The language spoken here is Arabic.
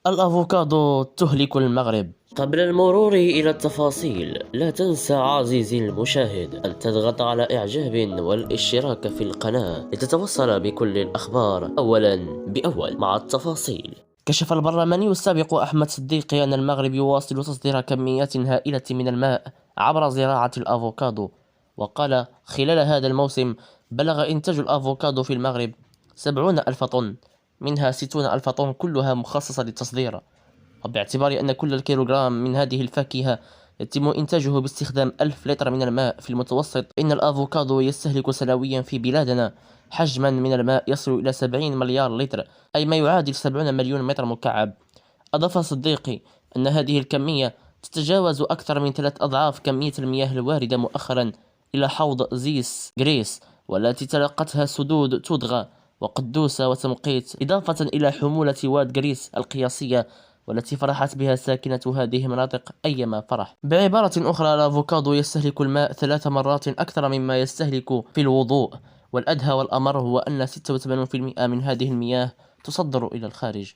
الأفوكادو تهلك المغرب. قبل المرور إلى التفاصيل، لا تنسى عزيزي المشاهد أن تضغط على إعجاب والاشتراك في القناة لتتوصل بكل الأخبار أولا بأول مع التفاصيل. كشف البرلماني السابق أحمد صديقي أن المغرب يواصل تصدير كميات هائلة من الماء عبر زراعة الأفوكادو، وقال خلال هذا الموسم بلغ إنتاج الأفوكادو في المغرب 70,000 طن، منها 60,000 طن كلها مخصصة للتصدير. وباعتبار أن كل كيلوغرام من هذه الفاكهة يتم إنتاجه باستخدام 1000 لتر من الماء في المتوسط، إن الأفوكادو يستهلك سنويا في بلادنا حجما من الماء يصل إلى 70 مليار لتر، أي ما يعادل 70 مليون متر مكعب. أضاف صديقي أن هذه الكمية تتجاوز أكثر من 3 أضعاف كمية المياه الواردة مؤخرا إلى حوض زيس غريس، والتي تلقتها سدود تودغا وقدوسة وتمقيت، إضافة إلى حمولة واد غريس القياسية والتي فرحت بها ساكنة هذه المناطق أيما فرح. بعبارة أخرى، الأفوكادو يستهلك الماء 3 مرات أكثر مما يستهلك في الوضوء، والأدهى والأمر هو أن 86% من هذه المياه تصدر إلى الخارج.